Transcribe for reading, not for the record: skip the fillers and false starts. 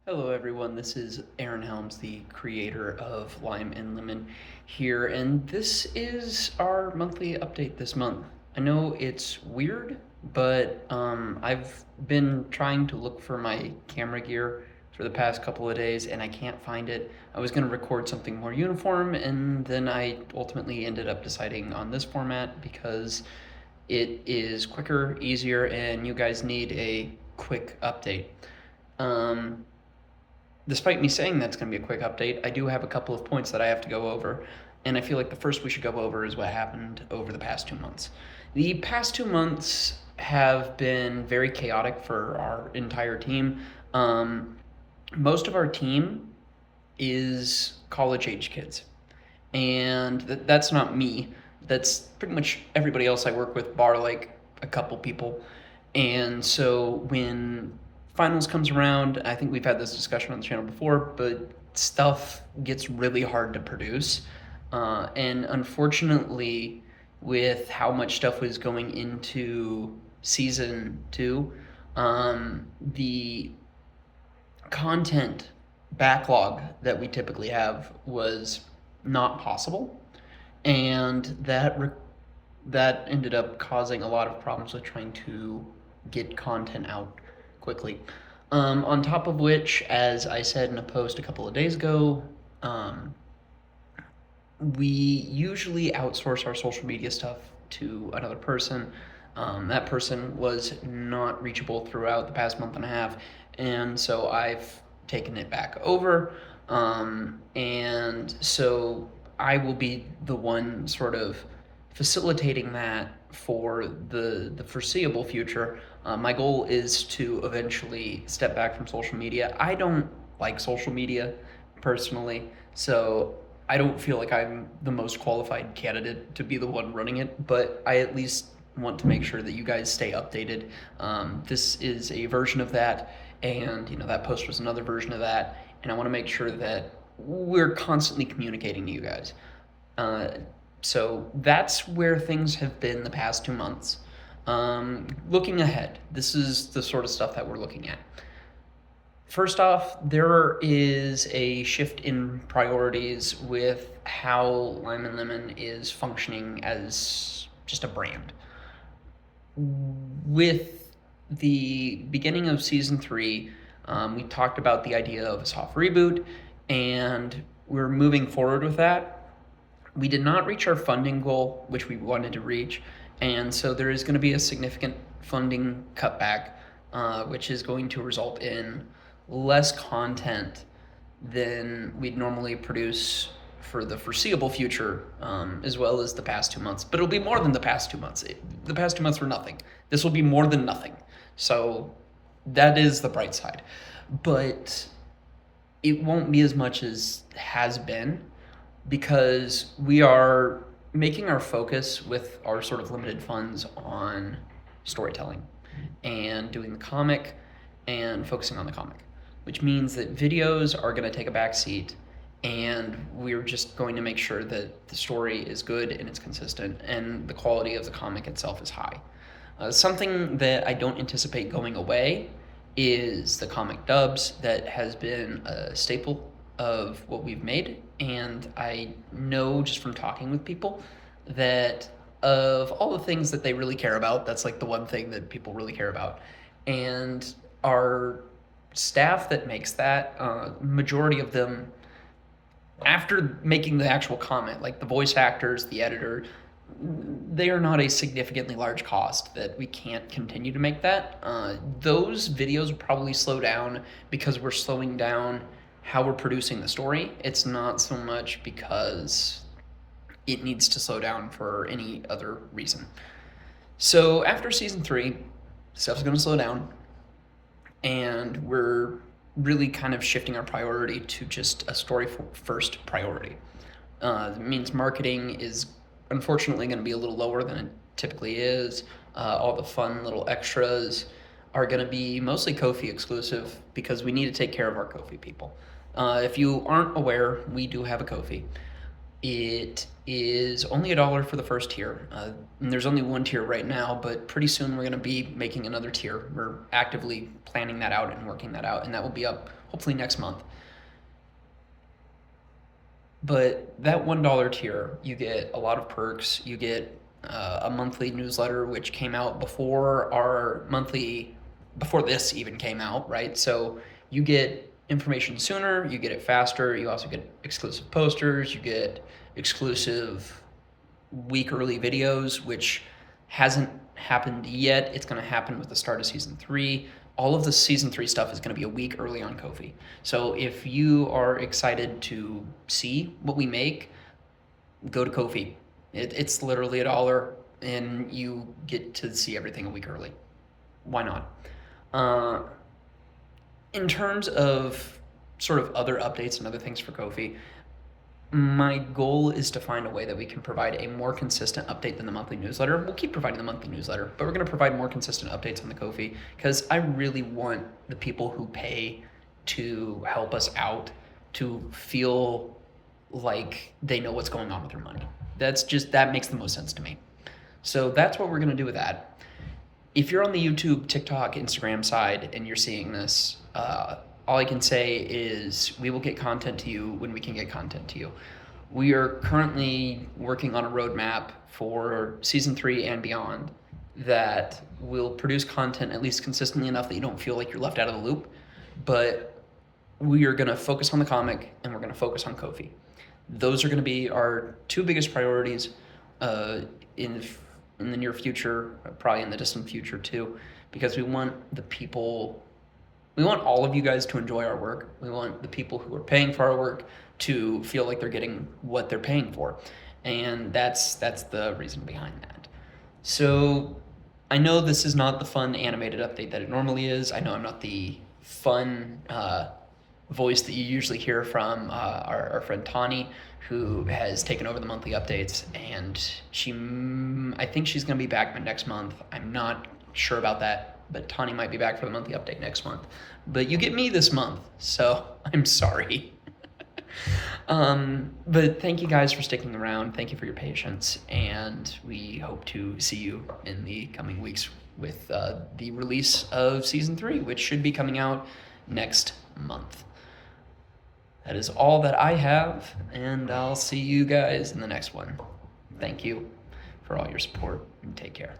Hello, everyone. This is Aaron Helms, the creator of Lime and Lemon here, and this is our monthly update this month. I know it's weird, but I've been trying to look for my camera gear for the past couple of days, and I can't find it. I was going to record something more uniform, and then I ultimately ended up deciding on this format because it is quicker, easier, and you guys need a quick update. Um, Despite me saying that's going to be a quick update, I do have a couple of points that I have to go over. And I feel like the first we should go over is what happened over the past 2 months. The past 2 months have been very chaotic for our entire team. Most of our team is college age kids. And that's not me. That's pretty much everybody else I work with, bar like a couple people. And so when finals comes around, I think we've had this discussion on the channel before, but stuff gets really hard to produce. And unfortunately, with how much stuff was going into season two, the content backlog that we typically have was not possible, and that ended up causing a lot of problems with trying to get content out quickly. On top of which, as I said in a post a couple of days ago, we usually outsource our social media stuff to another person. That person was not reachable throughout the past month and a half, and so I've taken it back over. And so I will be the one sort of facilitating that for the foreseeable future. My goal is to eventually step back from social media. I don't like social media personally, so I don't feel like I'm the most qualified candidate to be the one running it, but I at least want to make sure that you guys stay updated. This is a version of that, and that post was another version of that, and I want to make sure that we're constantly communicating to you guys. Uh, so that's where things have been the past 2 months. Looking ahead, this is the sort of stuff that we're looking at. First off, there is a shift in priorities with how Lime and Lemon is functioning as just a brand. With the beginning of season three, we talked about the idea of a soft reboot, and we're moving forward with that. We did not reach our funding goal, which we wanted to reach, and so there is going to be a significant funding cutback, which is going to result in less content than we'd normally produce for the foreseeable future, as well as the past 2 months. But it'll be more than the past 2 months. The past 2 months were nothing. This will be more than nothing. So that is the bright side. But it won't be as much as has been because we are making our focus with our sort of limited funds on storytelling and doing the comic and focusing on the comic, which means that videos are going to take a back seat, and we're just going to make sure that the story is good and it's consistent and the quality of the comic itself is high. Something that I don't anticipate going away is the comic dubs. That has been a staple of what we've made, and I know just from talking with people that of all the things that they really care about, that's like the one thing that people really care about. And our staff that makes that, majority of them, after making the actual comment, like the voice actors, the editor, they are not a significantly large cost that we can't continue to make that. Those videos will probably slow down because we're slowing down how we're producing the story. It's not so much because it needs to slow down for any other reason. So after season three, stuff's going to slow down, and we're really kind of shifting our priority to just a story first priority. It means marketing is unfortunately going to be a little lower than it typically is. All the fun little extras are going to be mostly Kofi exclusive because we need to take care of our Kofi people. If you aren't aware, we do have a Kofi. It is only $1 for the first tier. And there's only one tier right now, but pretty soon we're going to be making another tier. We're actively planning that out and working that out, and that will be up hopefully next month. But that $1 tier, you get a lot of perks. You get a monthly newsletter, which came out before this even came out, right? So you get information sooner, you get it faster. You also get exclusive posters, you get exclusive week early videos, which hasn't happened yet. It's going to happen with the start of season 3. All of the season 3 stuff is going to be a week early on Kofi. So if you are excited to see what we make, go to Kofi. It's literally $1, and you get to see everything a week early. Why not? Uh, in terms of sort of other updates and other things for Kofi, my goal is to find a way that we can provide a more consistent update than the monthly newsletter. We'll keep providing the monthly newsletter, but we're going to provide more consistent updates on the Kofi because I really want the people who pay to help us out to feel like they know what's going on with their money. That makes the most sense to me. So that's what we're going to do with that. If you're on the YouTube, TikTok, Instagram side and you're seeing this, all I can say is we will get content to you when we can get content to you. We are currently working on a roadmap for season 3 and beyond that will produce content at least consistently enough that you don't feel like you're left out of the loop. But we are going to focus on the comic and we're going to focus on Kofi. Those are going to be our 2 biggest priorities in the near future, probably in the distant future too, because we want all of you guys to enjoy our work. We want the people who are paying for our work to feel like they're getting what they're paying for. And that's the reason behind that. So I know this is not the fun animated update that it normally is. I know I'm not the fun voice that you usually hear from our friend Tani, who has taken over the monthly updates, and I think she's going to be back next month. I'm not sure about that, but Tani might be back for the monthly update next month. But you get me this month, so I'm sorry. But thank you guys for sticking around. Thank you for your patience, and we hope to see you in the coming weeks with the release of season 3, which should be coming out next month. That is all that I have, and I'll see you guys in the next one. Thank you for all your support, and take care.